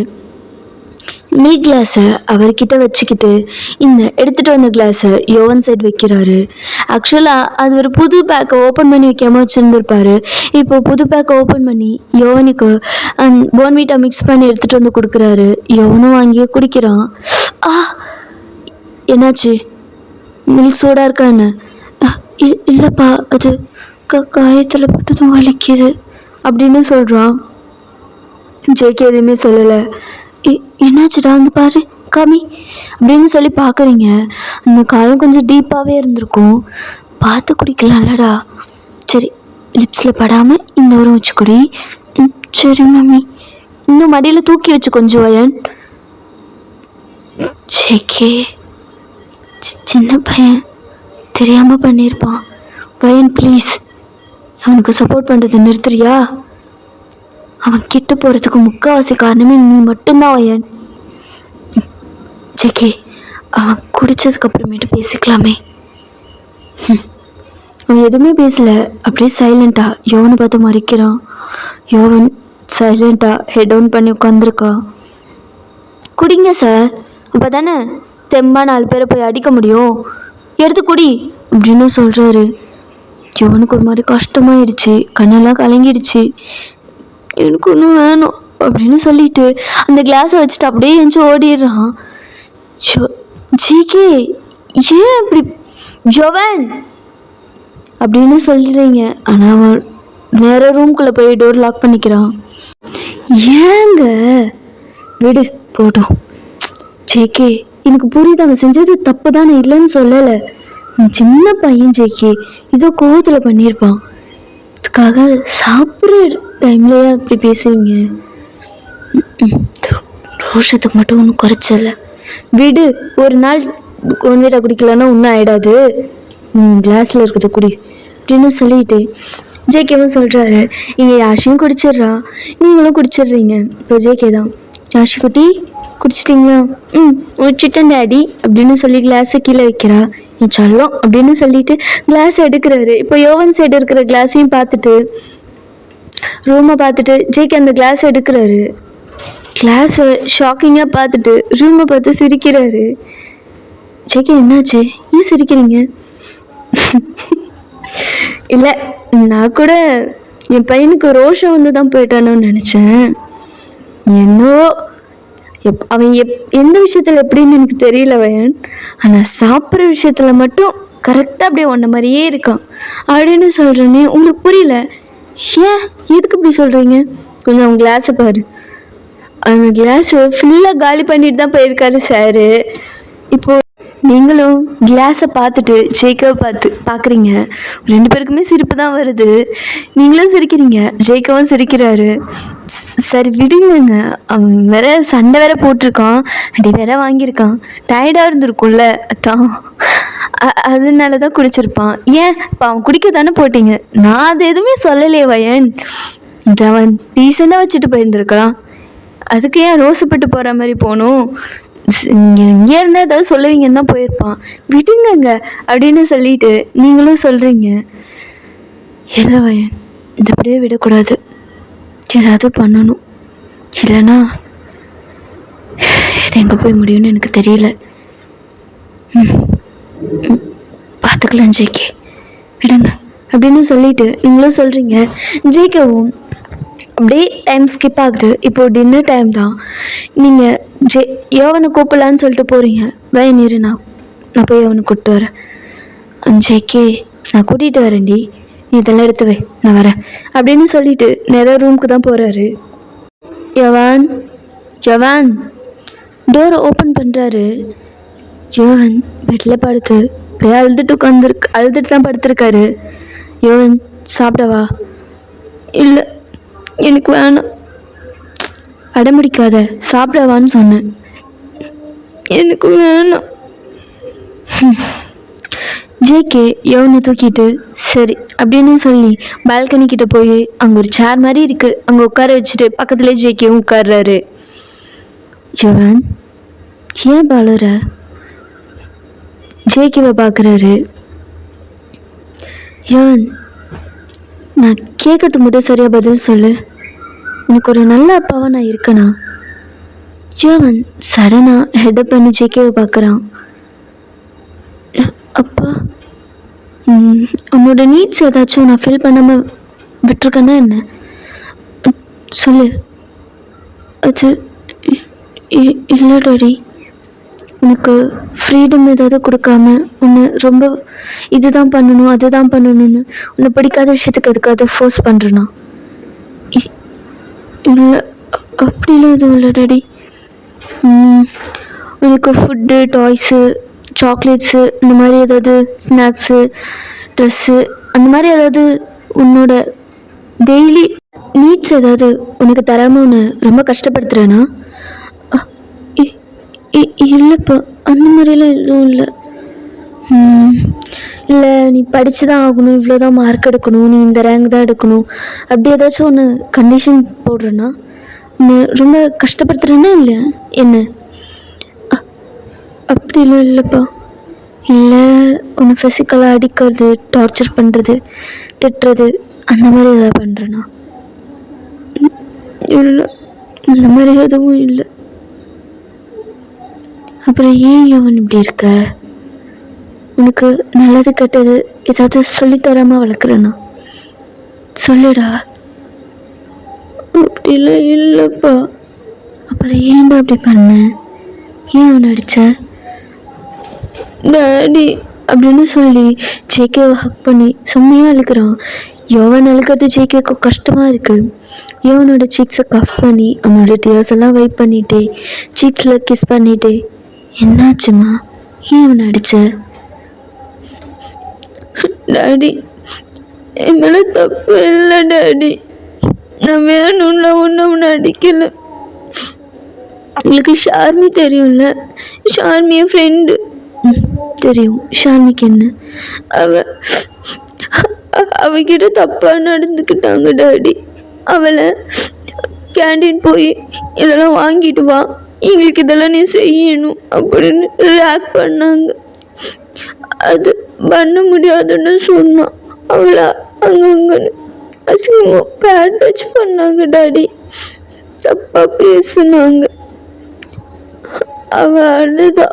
மீட் கிளாஸை அவர்கிட்ட வச்சுக்கிட்டு இந்த எடுத்துகிட்டு வந்த கிளாஸை யோவன் சைடு வைக்கிறாரு. ஆக்சுவலாக அது ஒரு புது பேக்கை ஓப்பன் பண்ணி வைக்காமல் வச்சுருந்துருப்பாரு. இப்போது புது பேக்கை ஓப்பன் பண்ணி யோவனுக்கு போன்வீட்டா மிக்ஸ் பண்ணி எடுத்துகிட்டு வந்து கொடுக்குறாரு. யோவனும் வாங்கி குடிக்கிறான். என்னாச்சு, மில்க் சோடா இருக்கா என்ன? இல்லைப்பா, அது காயத்தில் பட்டதும் வலிக்குது அப்படின்னு சொல்கிறான். ஜேகே எதுவுமே சொல்லலை. என்னாச்சுடா, வந்து பாரு காமி அப்படின்னு சொல்லி பார்க்குறீங்க. அந்த காயம் கொஞ்சம் டீப்பாகவே இருந்திருக்கும், பார்த்து குடிக்கலாம்லடா. சரி லிப்ஸில் படாமல் இந்த ஊரம் வச்சு குடி. சரி மம்மி, இன்னும் மடியில் தூக்கி வச்சு கொஞ்சம் வயன். ஜேகே சின்ன பையன் தெரியாமல் பண்ணியிருப்பான், வயன் ப்ளீஸ் அவனுக்கு சப்போர்ட் பண்ணுறது நிறுத்துறியா? அவன் கிட்ட போகிறதுக்கு முக்கால்வாசி காரணமே நீ மட்டும்தான் வயன். ஜேகே அவன் குடித்ததுக்கப்புறமேட்டு பேசிக்கலாமே. அவன் எதுவுமே பேசலை, அப்படியே சைலண்ட்டாக யோவனை பார்த்து மறைக்கிறான். யோவன் சைலண்ட்டாக ஹெட் டவுன் பண்ணி உட்காந்துருக்கான். குடிங்க சார், அப்போ தானே தெம்பா 4 பேரை போய் அடிக்க முடியும், எடுத்து குடி அப்படின்னு சொல்கிறாரு. யோவனுக்கு ஒரு மாதிரி கஷ்டமாயிடுச்சு, கண்ணெல்லாம் கலங்கிடுச்சு. எனக்கு ஒன்றும் வேணும் அப்படின்னு சொல்லிட்டு அந்த கிளாஸை வச்சுட்டு அப்படியே எஞ்சி ஓடிடுறான். ஜேகே ஏன் அப்படி ஜோவன் அப்படின்னு சொல்லிடுறீங்க. ஆனால் அவன் நேராக ரூம்குள்ளே போய் டோர் லாக் பண்ணிக்கிறான். ஏங்க விடு போட்டோம். ஜேகே எனக்கு புரியுது, அவன் செஞ்சது தப்பு தானே, இல்லைன்னு சொல்லலை. சின்ன பையன் ஜேகே, இதோ கோவத்தில் பண்ணியிருப்பான், அதுக்காக சாப்பிட்ற டைம்லையே அப்படி பேசுவீங்க? ரோஷத்துக்கு மட்டும் ஒன்றும் குறைச்சல, விடு, ஒரு நாள் ஒன்வேட்டா குடிக்கலன்னா ஒன்றும் ஆயிடாது, கிளாஸில் இருக்கிறது குடி அப்படின்னு சொல்லிட்டு ஜேகேவும் சொல்கிறாரு. இங்கே யாஷியும் குடிச்சிட்றா, நீங்களும் குடிச்சிடுறீங்க. இப்போ ஜேகே தான், யாஷி குட்டி குடிச்சிட்டிங்களா? குடிச்சிட்டேன் டேடி அப்படின்னு சொல்லி கிளாஸை கீழே வைக்கிறா. என் சொல்லும் அப்படின்னு சொல்லிட்டு கிளாஸ் எடுக்கிறாரு. இப்போ யோவன் சைடு இருக்கிற கிளாஸையும் பார்த்துட்டு ரூமை பார்த்துட்டு ஜேகே அந்த கிளாஸ் எடுக்கிறாரு. கிளாஸை ஷாக்கிங்காக பார்த்துட்டு ரூமை பார்த்து சிரிக்கிறாரு. ஜேகே என்னாச்சு, ஏன் சிரிக்கிறீங்க? இல்லை, நான் கூட என் பையனுக்கு ரோஷம் வந்து தான் போயிட்டானோன்னு நினச்சேன். என்னவோ அவன் எந்த விஷயத்தில் எப்படின்னு எனக்கு தெரியல வயன், ஆனால் சாப்பிட்ற விஷயத்தில் மட்டும் கரெக்டாக அப்படியே ஒன்றை மாதிரியே இருக்கான் அப்படின்னு சொல்கிறேனே. உங்களுக்கு புரியல, ஏன் எதுக்கு இப்படி சொல்கிறீங்க? கொஞ்சம் அவன் கிளாஸை பாரு. அந்த கிளாஸை ஃபுல்லாக காலி பண்ணிட்டு தான் போயிருக்காரு சாரு. இப்போது நீங்களும் கிளாஸை பார்த்துட்டு ஜேக்கவை பார்க்குறீங்க. ரெண்டு பேருக்குமே சிரிப்பு தான் வருது. நீங்களும் சிரிக்கிறீங்க, ஜேக்கவும் சிரிக்கிறாரு. சரி விடுங்க, அவன் வேற சண்டை வேற போட்டிருக்கான், அடி வேற வாங்கியிருக்கான், டயர்டாக இருந்திருக்கும்ல, அதான் அதனால தான் குடிச்சிருப்பான். ஏன் இப்போ அவன் குடிக்க தானே போட்டீங்க, நான் அது எதுவுமே சொல்லலையே வயன். இது அவன் டீசெண்டாக வச்சுட்டு போயிருந்துருக்கலாம், அதுக்கு ஏன் ரோசப்பட்டு போகிற மாதிரி போகணும்? இங்கே இருந்தால் ஏதாவது சொல்லுவீங்கன்னு தான் போயிருப்பான், விடுங்கங்க அப்படின்னு சொல்லிட்டு நீங்களும் சொல்கிறீங்க. இல்லை வயன், இந்த அப்படியே விடக்கூடாது, ஏதாவது பண்ணணும், இல்லைன்னா இது எங்கே போய் முடியும்னு எனக்கு தெரியல. பார்த்துக்கலாம் ஜேகே, விடுங்க அப்படின்னு சொல்லிட்டு நீங்களும் சொல்கிறீங்க. ஜேகேவும் அப்படியே டைம் ஸ்கிப் ஆகுது. இப்போது டின்னர் டைம் தான். நீங்கள் யோவனை கூப்பிடலான்னு சொல்லிட்டு போகிறீங்க. நீரு நான் போய் யோவனை கூப்பிட்டு வரேன். ஜேகே நான் கூட்டிகிட்டு வரேன்டி, நீ இதெல்லாம் எடுத்து வை, நான் வரேன் அப்படின்னு சொல்லிட்டு நிறைய ரூமுக்கு தான் போகிறாரு. யோவான் யோவான் டோரை ஓப்பன் பண்ணுறாரு. யோவன் பெட்டில் படுத்து அப்படியே அழுதுட்டு தான் படுத்துருக்காரு. யோவன் சாப்பிடவா? இல்லை எனக்கு வேணாம். அடம்பிடிக்காத, சாப்பிடவான்னு சொன்னேன். எனக்கு வேணாம். ஜேகே யோவனை தூக்கிட்டு சரி அப்படின்னு சொல்லி பால்கனி கிட்ட போய் அங்கே ஒரு சேர் மாதிரி இருக்குது, அங்கே உட்கார வச்சுட்டு பக்கத்துலேயே ஜேகேவும் உட்கார்றாரு. யோவன் ஏன் பாலுற? ஜேகேவை பார்க்குறாரு. யோவன் நான் கேட்கறதுக்கு மட்டும் சரியாக பதில் சொல்லு, எனக்கு ஒரு நல்ல அப்பாவா நான் இருக்கேனா? யோவன் சடனாக ஹெட்டப் பண்ணி ஜேகேவை பார்க்குறான். அப்பா உன்னோட நீட்ஸ் ஏதாச்சும் நான் ஃபீல் பண்ணாமல் விட்டுருக்கேன்னா என்ன சொல்லு. அது இல்லை டாடி, உனக்கு ஃப்ரீடம் ஏதாவது கொடுக்காம உன்னை ரொம்ப இதுதான் பண்ணணும் அதுதான் பண்ணணும்னு உன்னை பிடிக்காத விஷயத்துக்கு எதுக்காவது ஃபோர்ஸ் பண்ணுறேன்னா? இல்லை அப்படிலாம் எதுவும் இல்லை டாடி. உனக்கு ஃபுட்டு, டாய்ஸு, சாக்லேட்ஸு, இந்த மாதிரி ஏதாவது ஸ்நாக்ஸு, ட்ரெஸ்ஸு, அந்த மாதிரி ஏதாவது உன்னோட டெய்லி நீட்ஸ் ஏதாவது உனக்கு தராமல் உன்னை ரொம்ப கஷ்டப்படுத்துகிறேன்னா? இல்லைப்பா, அந்த மாதிரிலாம் எதுவும் இல்லை. இல்லை நீ படித்து தான் ஆகணும், இவ்வளோ தான் மார்க் எடுக்கணும், நீ இந்த ரேங்க் தான் எடுக்கணும், அப்படி ஏதாச்சும் ஒன்று கண்டிஷன் போடுறேன்னா உன்னை ரொம்ப கஷ்டப்படுத்துகிறேன்னா இல்லையா என்ன? அப்படிலாம் இல்லைப்பா. இல்லை உன்னை ஃபிசிக்கலாக அடிக்கிறது, டார்ச்சர் பண்ணுறது, திட்டுறது, அந்த மாதிரி எதாவது பண்ணுறேன்னா? இல்லை அந்த மாதிரி எதுவும் இல்லை. அப்புறம் ஏன் அவன் இப்படி இருக்க? உனக்கு நல்லது கெட்டது ஏதாவது சொல்லித்தராமல் வளர்க்குறேன்னா சொல்லுடா. அப்படிலாம் இல்லைப்பா. அப்புறம் ஏன்டா அப்படி பண்ண? ஏன் அவனை அடித்த? டாடி அப்படின்னு சொல்லி ஜேகேவை ஹக் பண்ணி செம்மையாக அழுக்கிறான். யோவன் அழுக்கிறது ஜேகேக்கு கஷ்டமாக இருக்குது. யோவனோட சீக்ஸை கஃப் பண்ணி அவனோட டியர்ஸ் எல்லாம் வைப் பண்ணிட்டே சீக்ஸில் கிஸ் பண்ணிட்டே, என்னாச்சுமா, ஏன் அவனை அடித்த? டாடி என் மேலே தப்பு இல்லை டாடி, நான் வேணும்ல ஒன்று அவனை அடிக்கலை. உங்களுக்கு ஷார்மி தெரியும்ல, ஷார்மி என் ஃப்ரெண்டு. தெரியும். ஷார்மிக்கு என்ன? அவ அவகிட்ட தப்பாக நடந்துக்கிட்டாங்க டாடி. அவளை கேண்டீன் போய் இதெல்லாம் வாங்கிட்டு வா, எங்களுக்கு இதெல்லாம் நீ செய்யணும் அப்படின்னு ரேக் பண்ணாங்க. அது பண்ண முடியாதுன்னு சொன்னான். அவளை அங்கங்கன்னு அசிங்கமாக பேட் டச் பண்ணாங்க டாடி. தப்பாக பேசுனாங்க. அவ அழுதா.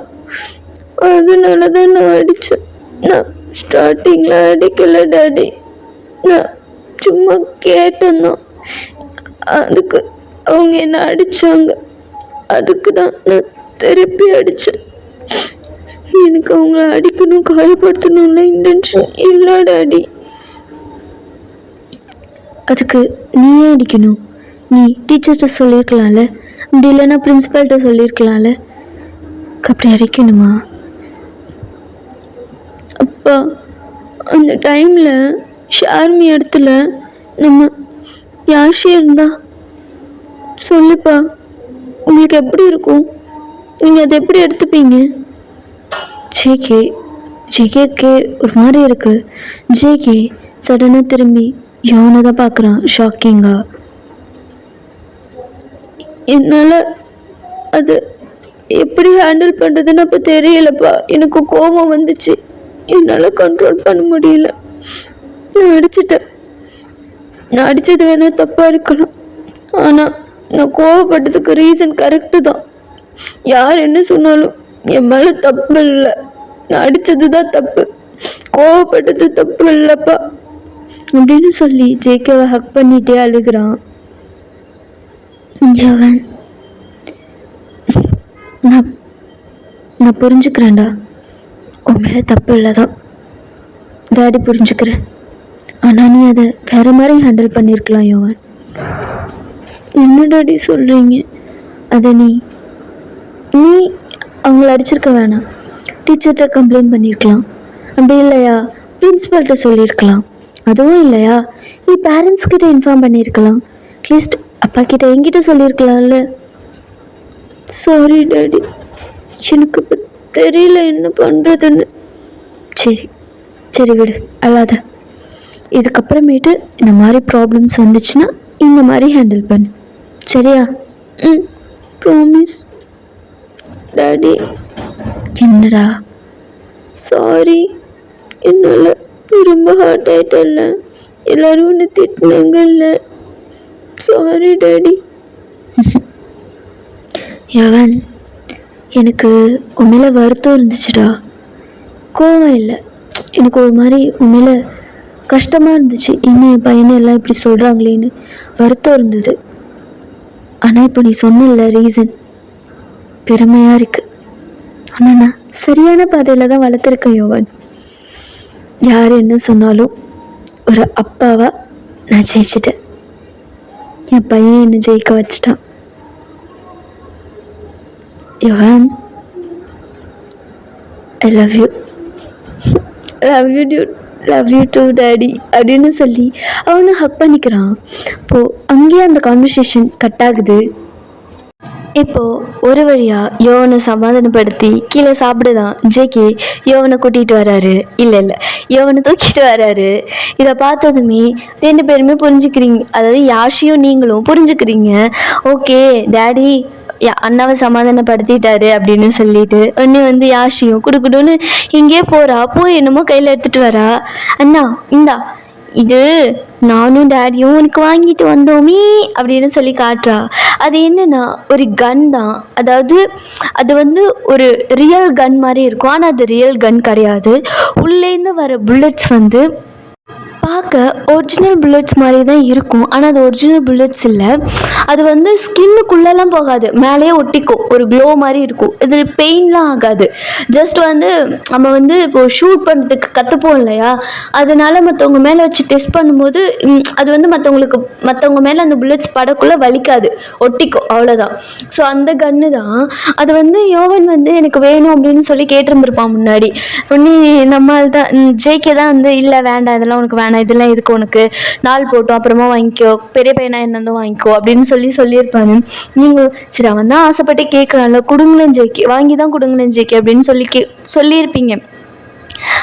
அதனால தான் நான் அடித்தேன். நான் ஸ்டார்டிங்கில் அடிக்கலை டாடி, நான் சும்மா கேட்டேன் தான். அதுக்கு அவங்க என்ன அடித்தாங்க. அதுக்கு தான் நான் திருப்பி அடித்தேன். எனக்கு அவங்கள அடிக்கணும் காயப்படுத்தணும்ல இன்டென்ஷன் இல்லை டாடி. அதுக்கு நீ ஏன் அடிக்கணும்? நீ டீச்சர்கிட்ட சொல்லியிருக்கலாம்ல, அப்படி இல்லைன்னா பிரின்ஸிபல்கிட்ட சொல்லியிருக்கலாம்ல. அப்படி அடிக்கணுமா? அப்பா அந்த டைமில் ஷார்மி இடத்துல நம்ம யாஷி இருந்தா சொல்லுப்பா, உங்களுக்கு எப்படி இருக்கும்? நீங்கள் அதை எப்படி எடுத்துப்பீங்க? ஜேகேக்கு ஒரு மாதிரி இருக்கு. ஜேகே சடனாக திரும்பி யோனை தான் பார்க்குறான் ஷாக்கிங்கா. என்னால் அது எப்படி ஹேண்டில் பண்ணுறதுன்னு அப்போ தெரியலப்பா. எனக்கு கோபம் வந்துச்சு, என்னால் கண்ட்ரோல் பண்ண முடியல. நான் அடிச்சிட்டேன். நான் அடித்தது வேணால் தப்பாக இருக்கலாம், ஆனால் நான் கோவப்பட்டதுக்கு ரீசன் கரெக்டு தான். யார் என்ன சொன்னாலும் என் மேலே தப்பு இல்லை. நான் அடித்தது தான் தப்பு, கோவப்பட்டது தப்பு இல்லைப்பா அப்படின்னு சொல்லி ஜேகேவை ஹக் பண்ணிகிட்டே அழுகிறான். ஜவன், நான் புரிஞ்சுக்கிறேன்டா, உன் மேலே தப்பு இல்லை தான் டாடி, புரிஞ்சுக்கிறேன். ஆனால் நீ அதை வேறு மாதிரி ஹேண்டில் பண்ணியிருக்கலாம் யோவன். என்ன டாடி சொல்கிறீங்க? அதை நீ அவங்கள அடிச்சிருக்க வேணாம், டீச்சர்கிட்ட கம்ப்ளைண்ட் பண்ணியிருக்கலாம். அப்படி இல்லையா பிரின்ஸிபல்கிட்ட சொல்லியிருக்கலாம். அதுவும் இல்லையா நீ பேரண்ட்ஸ்கிட்ட இன்ஃபார்ம் பண்ணியிருக்கலாம். அட்லீஸ்ட் அப்பா கிட்ட என்கிட்ட சொல்லியிருக்கலாம்ல. சாரி டாடி, எனக்கு இப்போ தெரியல என்ன பண்ணுறதுன்னு. சரி விடு, அழாத. இதுக்கப்புறமேட்டு இந்த மாதிரி ப்ராப்ளம்ஸ் வந்துச்சுன்னா இந்த மாதிரி ஹேண்டில் பண்ணு, சரியா? Promise daddy. என்னடா? சாரி, என்னால் ரொம்ப ஹார்ட் ஆகிட்டல்ல, எல்லோரும் ஒன்று திட்டினாங்கல்ல. Sorry daddy. யவன், எனக்கு உன் மேலே வருத்தம் இருந்துச்சுடா, கோவம் இல்லை. எனக்கு ஒரு மாதிரி உன் மேலே கஷ்டமாக இருந்துச்சு. இன்னும் என் பையனை எல்லாம் இப்படி சொல்கிறாங்களேன்னு வருத்தம் இருந்தது. ஆனால் இப்போ நீ சொன்னல ரீசன் பெருமையாக இருக்குது. ஆனால் நான் சரியான பாதையில் தான் வளர்த்துருக்கேன் யோவன். யார் என்ன சொன்னாலும் ஒரு அப்பாவா நான் ஜெயிச்சிட்டேன். என் பையன் என்னை ஜெயிக்க வச்சிட்டான். Yovan, I love you. Love you dude, love you too daddy அப்படின்னு சொல்லி அவனை ஹக் பண்ணிக்கிறான். இப்போது அங்கேயே அந்த கான்வர்சேஷன் கட் ஆகுது. இப்போது ஒரு வழியாக யோவனை சமாதானப்படுத்தி கீழே சாப்பிடுதான் ஜேகே யோவனை கூட்டிகிட்டு வராரு. இல்லை யோவனை தூக்கிட்டு வராரு. இதை பார்த்ததுமே ரெண்டு பேருமே புரிஞ்சுக்கிறீங்க, அதாவது யாஷியும் நீங்களும் புரிஞ்சுக்கிறீங்க. ஓகே டேடி அண்ணாவை சமாதானப்படுத்திட்டாரு அப்படின்னு சொல்லிட்டு உடனே யாஷியும் குடுக்குடுன்னு இங்கே போய் என்னமோ கையில் எடுத்துகிட்டு வரா. அண்ணா இந்தா, இது நானும் டேடியும் உனக்கு வாங்கிட்டு வந்தோமே அப்படின்னு சொல்லி காட்டுறா. அது என்னன்னா ஒரு கன் தான், அதாவது அது ஒரு ரியல் கன் மாதிரி இருக்கும். ஆனால் அது ரியல் கன் கிடையாது. உள்ளேருந்து வர புல்லட்ஸ் பார்க்க ஒரிஜினல் புல்லட்ஸ் மாதிரி தான் இருக்கும். ஆனால் அது ஒரிஜினல் புல்லட்ஸ் இல்லை. அது ஸ்கின்னுக்குள்ளெல்லாம் போகாது, மேலேயே ஒட்டிக்கும், ஒரு க்ளோ மாதிரி இருக்கும். இது பெயின்லாம் ஆகாது. ஜஸ்ட் நம்ம இப்போ ஷூட் பண்ணுறதுக்கு கற்றுப்போம் இல்லையா, அதனால மற்றவங்க மேலே வச்சு டெஸ்ட் பண்ணும்போது அது மற்றவங்க மேலே அந்த புல்லட்ஸ் படக்குள்ளே வலிக்காது, ஒட்டிக்கும், அவ்வளோதான். ஸோ அந்த கன்று தான் அது. யோவன் எனக்கு வேணும் அப்படின்னு சொல்லி கேட்டிருந்துருப்பான் முன்னாடி. உடனே நம்மால் தான் ஜேகே தான் இல்லை வேண்டாம், இதெல்லாம் உனக்கு வேணாம் வேணாம், இதெல்லாம் எதுக்கு உனக்கு, நாள் போட்டோம் அப்புறமா வாங்கிக்கோ, பெரிய பையனா என்னதும் வாங்கிக்கோ அப்படின்னு சொல்லியிருப்பாரு. நீங்கள் சரி அவன் தான் ஆசைப்பட்டு கேட்குறான்ல, கொடுங்களேன் ஜேகே, வாங்கி தான் கொடுங்களேன் ஜேகே அப்படின்னு சொல்லியிருப்பீங்க.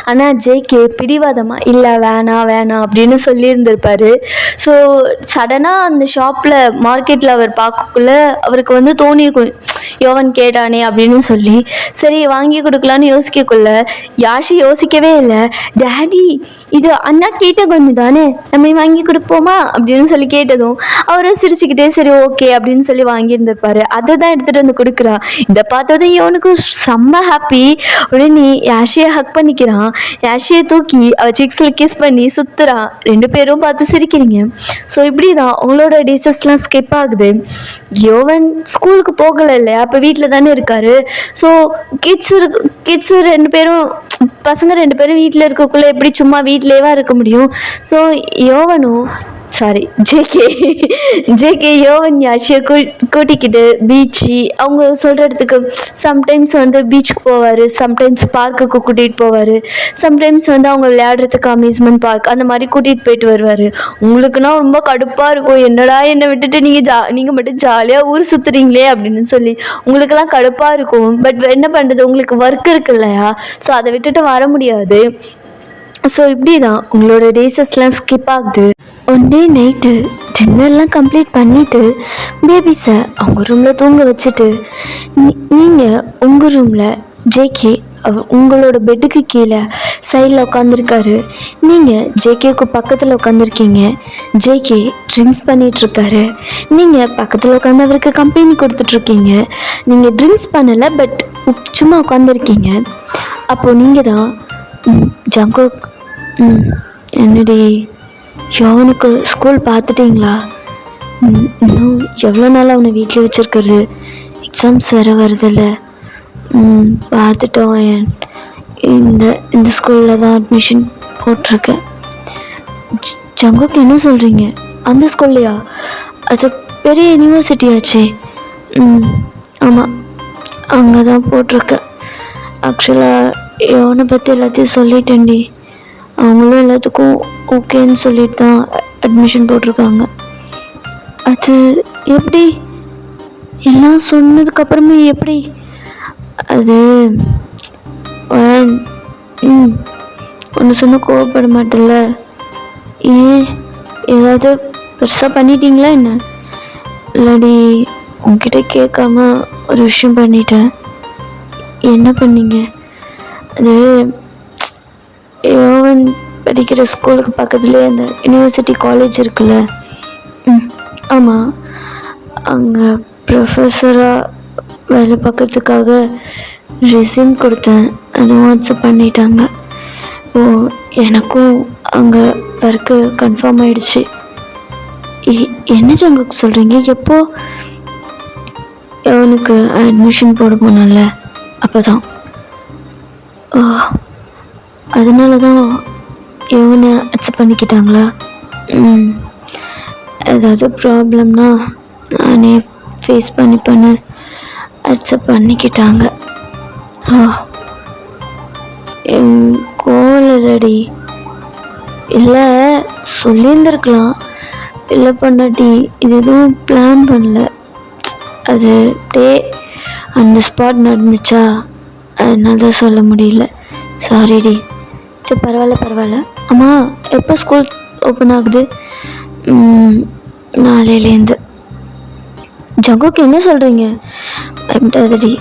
ஆனால் ஜேகே பிடிவாதமாக இல்லை வேணாம் வேணாம் அப்படின்னு சொல்லியிருந்திருப்பாரு. ஸோ சடனாக அந்த ஷாப்பில் மார்க்கெட்டில் அவர் பார்க்கக்குள்ள அவருக்கு வந்து தோணியிருக்கும், யோவன் கேட்டானே அப்படின்னு சொல்லி சரி வாங்கி கொடுக்கலான்னு யோசிக்கக்குள்ள யாஷி யோசிக்கவே இல்லை, டேடி இது அண்ணா கேட்ட கன்று தானே, நம்ம வாங்கி கொடுப்போமா அப்படின்னு சொல்லி கேட்டதும் அவரும் சிரிச்சுக்கிட்டே சரி ஓகே அப்படின்னு சொல்லி வாங்கியிருந்திருப்பாரு. அதை தான் எடுத்துகிட்டு வந்து கொடுக்குறா. இதை பார்த்ததும் இவனுக்கு செம்ம ஹாப்பி. உடனே யாஷியை ஹக் பண்ணிக்கிறான், யாஷியை தூக்கி அவ சிக்ஸில் கிஸ் பண்ணி சுற்றுறான். 2 பேரும் பார்த்து சிரிக்கிறீங்க. ஸோ இப்படி தான் உங்களோட டிஷஸ்லாம் ஸ்கிப் ஆகுது. யோவன் ஸ்கூலுக்கு போகலை இல்லையா, அப்போ வீட்டில் தானே இருக்காரு. ஸோ கிட்ஸு 2 பேரும் பசங்க 2 பேரும் வீட்டில் இருக்கக்குள்ளே எப்படி சும்மா வீட்டிலேவா இருக்க முடியும். ஸோ யோவனும் ஜேகே யோவன் யாஷியை கூட்டிக்கிட்டு பீச்சு அவங்க சொல்கிற இடத்துக்கு சம்டைம்ஸ் வந்து பீச்சுக்கு போவார், சம்டைம்ஸ் பார்க்குக்கு கூட்டிகிட்டு போவார், சம்டைம்ஸ் வந்து அவங்க விளையாடுறதுக்கு அம்யூஸ்மெண்ட் பார்க் அந்த மாதிரி கூட்டிகிட்டு போயிட்டு வருவார். உங்களுக்குன்னா ரொம்ப கடுப்பாக இருக்கும், என்னடா என்னை விட்டுட்டு நீங்கள் மட்டும் ஜாலியாக ஊர் சுற்றுறீங்களே அப்படின்னு சொல்லி உங்களுக்கெல்லாம் கடுப்பாக இருக்கும். பட் என்ன பண்ணுறது, உங்களுக்கு ஒர்க் இருக்கு இல்லையா, ஸோ அதை விட்டுட்டு வர முடியாது. ஸோ இப்படி தான் உங்களோட டேஸஸ்லாம் ஸ்கிப் ஆகுது. ஒன் டே நைட்டு டின்னர்லாம் கம்ப்ளீட் பண்ணிவிட்டு பேபிஸை அவங்க ரூமில் தூங்க வச்சுட்டு நீங்கள் உங்கள் ரூமில் ஜேகே உங்களோட பெட்டுக்கு கீழே சைடில் உட்காந்துருக்காரு. நீங்கள் ஜேகேக்கு பக்கத்தில் உட்காந்துருக்கீங்க. ஜேகே ட்ரிங்க்ஸ் பண்ணிகிட்ருக்காரு. நீங்கள் பக்கத்தில் உட்காந்து அவருக்கு கம்பெனி கொடுத்துட்ருக்கீங்க. நீங்கள் ட்ரிங்க்ஸ் பண்ணலை, பட் சும்மா உட்காந்துருக்கீங்க. அப்போது நீங்கள் தான் ஜங்குக் என்னடி யோவனுக்கு ஸ்கூல் பார்த்துட்டிங்களா, இன்னும் எவ்வளோ நாள் அவனை வீட்டில் வச்சுருக்கிறது, எக்ஸாம்ஸ் வேறு வருதில்ல, பார்த்துட்டோம், இந்த ஸ்கூலில் தான் அட்மிஷன் போட்டிருக்கேன். ஜங்குக் என்ன சொல்கிறீங்க, அந்த ஸ்கூல்லையா, அது பெரிய யூனிவர்சிட்டியாச்சே. ஆமாம் அங்கே தான் போட்டிருக்கேன். ஆக்சுவலாக யோவனை பற்றி எல்லாத்தையும் சொல்லிட்டேன்டி, அவங்களும் எல்லாத்துக்கும் ஓகேன்னு சொல்லிட்டு தான் அட்மிஷன் போட்டிருக்காங்க. அது எப்படி, எல்லாம் சொன்னதுக்கப்புறமே எப்படி, அது ஒன்று சொன்ன கோவப்பட மாட்டேல்ல, ஏன் ஏதாவது பெருசாக பண்ணிட்டீங்களா என்ன? இல்லாடி உங்ககிட்ட கேட்காம ஒரு விஷயம் பண்ணிட்டேன். என்ன பண்ணீங்க? அது யோவன் படிக்கிற ஸ்கூலுக்கு பக்கத்துலேயே அந்த யூனிவர்சிட்டி காலேஜ் இருக்குல்ல, ஆமாம், அங்கே ப்ரொஃபஸராக வேலை பார்க்குறதுக்காக ரெஸ்யூம் கொடுத்தேன். அது வாட்ஸ்அப் பண்ணிட்டாங்க. இப்போது எனக்கும் அங்கே ஒர்க்கு கன்ஃபார்ம் ஆகிடுச்சு. என்ன ஜங்குக்கு சொல்கிறீங்க? எப்போ? யோவனுக்கு அட்மிஷன் போட போனால அப்போ தான். அதனால தான் யோவனை அக்செப்ட் பண்ணிக்கிட்டாங்களா? ஏதாவது ப்ராப்ளம்னா நானே ஃபேஸ் பண்ணி அக்செப்ட் பண்ணிக்கிட்டாங்க. கோலடி இல்லை சொல்லியிருந்துருக்கலாம், இல்லை பண்ணாட்டி இது எதுவும் பிளான் பண்ணல, அது அப்படியே அந்த ஸ்பாட் நடந்துச்சா, அதனால தான் சொல்ல முடியல. சாரிடி. சரி பரவாயில்ல. அம்மா எப்போ ஸ்கூல் ஓப்பன் ஆகுது? நாளையிலேருந்து. ஜங்குக்கு என்ன சொல்கிறீங்க? பயப்படாதடி,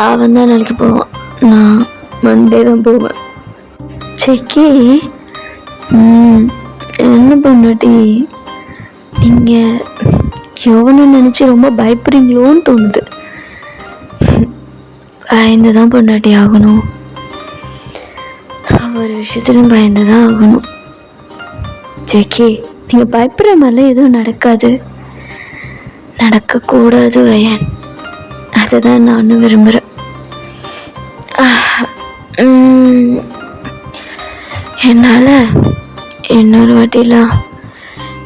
அவன் தான் நாளைக்கு போவான், நான் மண்டே தான் போவேன். செக்கி என்ன பண்ணாட்டி, நீங்கள் யோவனை நினச்சி ரொம்ப பயப்படுறீங்களோன்னு தோணுது. பயந்து தான் பொண்டாட்டி ஆகணும், ஒரு விஷயத்துலையும் பயந்து தான் ஆகணும். ஜேகே நீங்கள் பயப்படுற மாதிரிலாம் எதுவும் நடக்காது, நடக்கக்கூடாது வயன், அதை தான் நானும் விரும்புகிறேன். என்னால் இன்னொரு வாட்டிலாம்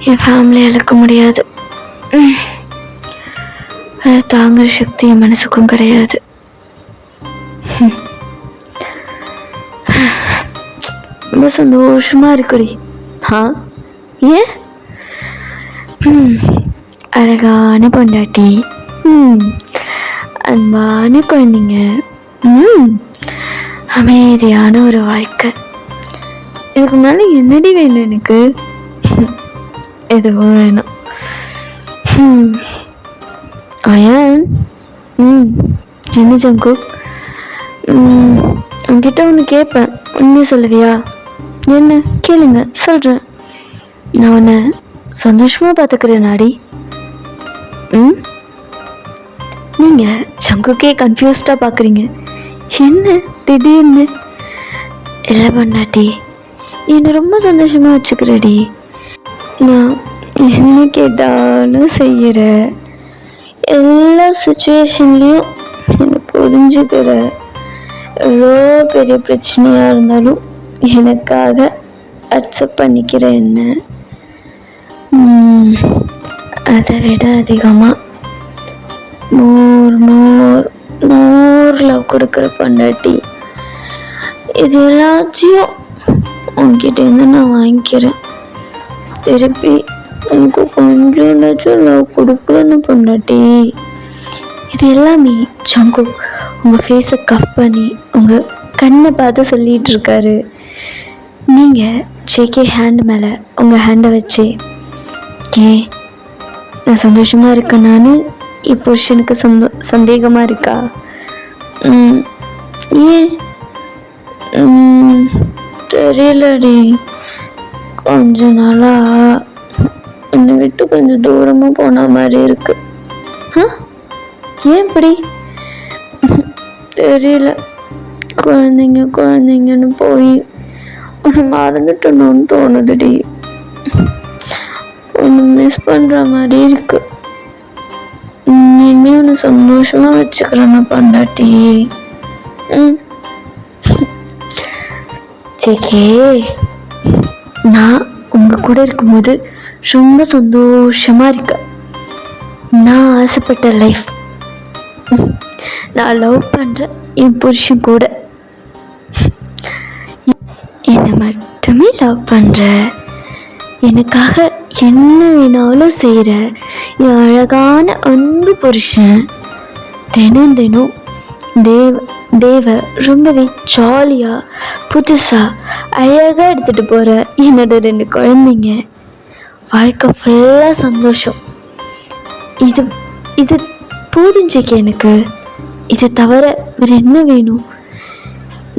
என் ஃபேமிலியை இழக்க முடியாது. அதை தாங்குற சக்தி என் மனசுக்கும் கிடையாது. ரொம்ப சந்தோஷமாக இருக்குடி, ஆ ஏன்? அழகான பொண்டாட்டி, அன்பான குழந்தைங்க, அமைதியான ஒரு வாழ்க்கை. இதுக்கு மேலே என்னடி வேணும் எனக்கு? எதுவும் வேணும். அயன், என்ன ஜங்குக்? உன்கிட்ட ஒன்று கேட்பேன், உண்மையை சொல்லுவியா? என்ன கேளுங்க, சொல்கிறேன். நான் உன்னை சந்தோஷமாக பார்த்துக்கிறேன் நாடி. நீங்கள் ஜங்குக்கே கன்ஃபியூஸ்டாக பார்க்குறீங்க. என்ன திடீர்னு? இல்லை பொண்டாட்டி, என்னை ரொம்ப சந்தோஷமாக வச்சுக்கிறடி. நான் என்ன கேட்டாலும் செய்கிற, எல்லா சுச்சுவேஷன்லேயும் என்னை புரிஞ்சுக்கிற, எவ்வளோ பெரிய பிரச்சனையாக இருந்தாலும் எனக்காக அக்செப்ட் பண்ணிக்கிற என்ன. அதை விட அதிகமாக மோர் லவ் கொடுக்குற பொண்டாட்டி. இது எல்லாத்தையும் உன்கிட்டேருந்து நான் வாங்கிக்கிறேன். திருப்பி எனக்கு கொஞ்சம் லவ் கொடுக்கலன்னு பொண்டாட்டி. இது எல்லாமே ஜங்கு உங்கள் ஃபேஸை கப் பண்ணி உங்கள் கண்ணை பார்த்து சொல்லிகிட்டு இருக்காரு. நீங்கள் ஜேகே ஹேண்ட் மேலே உங்கள் ஹேண்டை வச்சு, ஏன் நான் சந்தோஷமாக இருக்கேன், நான் என் புருஷனுக்கு சந்தேகமாக இருக்கா? ஏன் தெரியலடி, கொஞ்ச நாளாக என்னை விட்டு கொஞ்சம் தூரமாக போன மாதிரி இருக்கு. ஏன் இப்படி? தெரியல, குழந்தைங்கன்னு போய் ஒன்று மறந்துட்டணும்னு தோணுதுடி. ஒன்று மிஸ் பண்ணுற மாதிரி இருக்கு. இனிமே ஒன்று சந்தோஷமாக வச்சுக்கிறேன்னா பொண்டாட்டி. ஜேகே, நான் உங்கள் கூட இருக்கும்போது ரொம்ப சந்தோஷமாக இருக்கேன். நான் ஆசைப்பட்ட லைஃப், நான் லவ் பண்ணுற என் புருஷன் கூட என்னை மட்டுமே லவ் பண்ணுற, எனக்காக என்ன வேணாலும் செய்கிற என் அழகான அன்பு புருஷன் தினம் டேவை ரொம்பவே ஜாலியாக புதுசாக அழகாக எடுத்துகிட்டு போகிற என்னோட 2 குழந்தைங்க, வாழ்க்கை ஃபுல்லாக சந்தோஷம். இது போதும் ஜேகே எனக்கு. இதை தவிர வேறு என்ன வேணும்?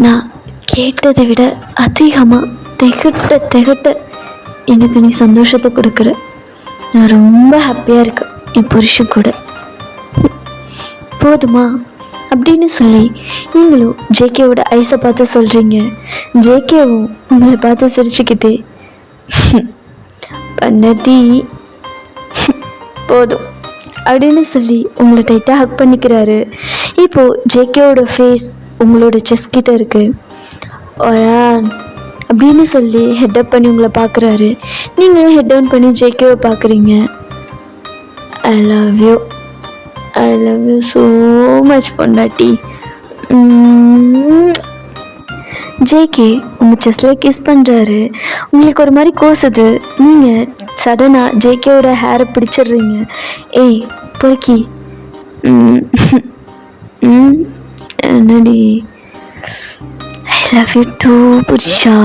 நான் கேட்டதை விட அதிகமாக திகட்ட எனக்கு நீ சந்தோஷத்தை கொடுக்குற. நான் ரொம்ப ஹாப்பியாக இருக்கேன் என் புருஷன் கூட. போதுமா அப்படின்னு சொல்லி நீங்களும் ஜேகேவோட ஐஸை பார்த்து சொல்கிறீங்க. ஜேகேவும் உங்களை பார்த்து சிரிச்சுக்கிட்டு, பொண்டாட்டி போதும் அப்படின்னு சொல்லி உங்களை டைட்டாக ஹக் பண்ணிக்கிறாரு. இப்போது ஜேகேவோட ஃபேஸ் உங்களோட செஸ்ட் கிட்ட இருக்குது. ஒயான் அப்படின்னு சொல்லி ஹெட்அப் பண்ணி உங்களை பார்க்குறாரு. நீங்களும் ஹெட் டவுன் பண்ணி ஜேகேவை பார்க்குறீங்க. ஐ லவ் யூ ஸோ மச் பொண்டாட்டி. ஜேகே உங்கள் செஸ்டில் கிஸ் பண்ணுறாரு. உங்களுக்கு ஒரு மாதிரி கோசுது. நீங்கள் சடனாக ஜேகேவோட ஹேரை பிடிச்சிடுறீங்க. ஏய் பொறுக்கி, என்னடி? ஐ லவ் யூ டூ புருஷா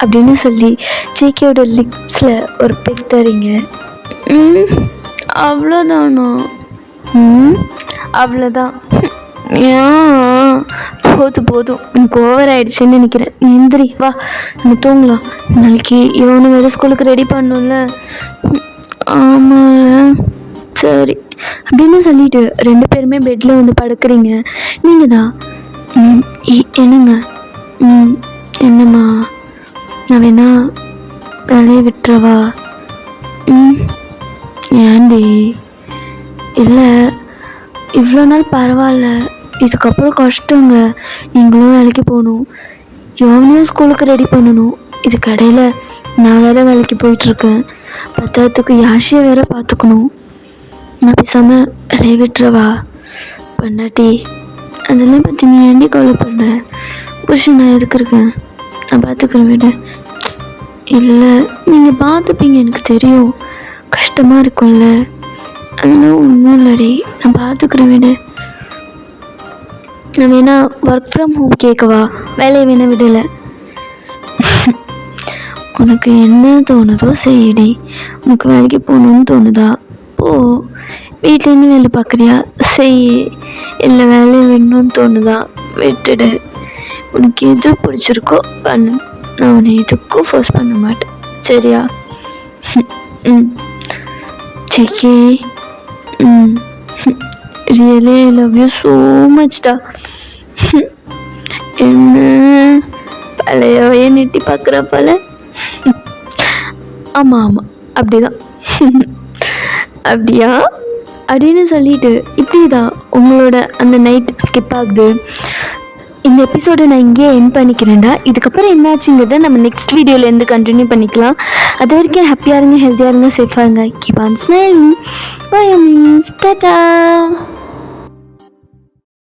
அப்படின்னு சொல்லி ஜேகேவோட லிப்ஸில் ஒரு பெக் தரீங்க. அவ்வளோதானா? அவ்வளோதான். ஏன்? போதும் எனக்கு ஓவர் ஆயிடுச்சுன்னு நினைக்கிறேன். நீ எந்திரி, வா நம்ம தூங்கலாம். நாளைக்கு இவனு வேறு ஸ்கூலுக்கு ரெடி பண்ணணும்ல. ஆமாம்ல, சரி அப்படின்னு சொல்லிட்டு 2 பேருமே பெட்டில் வந்து படுக்கிறீங்க. நீங்கள் தான் என்னங்க? என்னம்மா, நான் வேணா வேலையை விட்டுறவா? ஏண்டி? இல்லை, இவ்வளோ நாள் பரவாயில்ல, இதுக்கப்புறம் கஷ்டங்க. நீங்களும் வேலைக்கு போகணும், எவனையும் ஸ்கூலுக்கு ரெடி பண்ணணும். இது கடையில் நான் வேலைக்கு போயிட்டுருக்கேன். பத்தாயிரத்துக்கு யாஷியை வேற பார்த்துக்கணும். நான் பேசாமல் வேலையை விட்டுறவா? பொண்டாட்டி, அதெல்லாம் பற்றி நீ ஏண்டி கவலைப்படுற? புருஷன் நான் எதுக்கு இருக்கேன், நான் பார்த்துக்கிறேன். விட இல்லை, நீங்கள் பார்த்துப்பீங்க, எனக்கு தெரியும். கஷ்டமாக இருக்கும்ல, அதெல்லாம் ஒன்றும் இல்லடி, நான் பார்த்துக்கிறேன் விடு. நான் வேணா ஒர்க் ஃப்ரம் ஹோம் கேட்கவா? வேலையை வேணா விடலை. உனக்கு என்ன தோணுதோ செய்யடி. உனக்கு வேலைக்கு போகணுன்னு தோணுதா போ. வீட்டிலேருந்து வேலை பார்க்குறியா செய். இல்லை வேலையை விடணும்னு தோணுதா விட்டுடு. உனக்கு எது பிடிச்சிருக்கோ பண்ணு. நான் உன்னை எதுக்கும் ஃபோர்ஸ் பண்ண மாட்டேன், சரியா? ம் செக்கி. Really I love you so மச்டா. என்ன பழையவையே நெட்டி பார்க்குறா போல. ஆமாம் ஆமாம் அப்படிதான். அப்படியா அப்படின்னு சொல்லிட்டு இப்படி தான் உங்களோட அந்த நைட் ஸ்கிப் ஆகுது. இந்த எபிசோடை நான் இங்கேயே எண்ட் பண்ணிக்கிறேன்டா. இதுக்கப்புறம் என்னாச்சுங்கிறத நம்ம நெக்ஸ்ட் வீடியோலேருந்து கண்டினியூ பண்ணிக்கலாம். அது வரைக்கும் ஹாப்பியாக இருங்க, ஹெல்த்தியாக இருங்க, சேஃபாக இருங்க. Keep on smiling. Bye means Tata.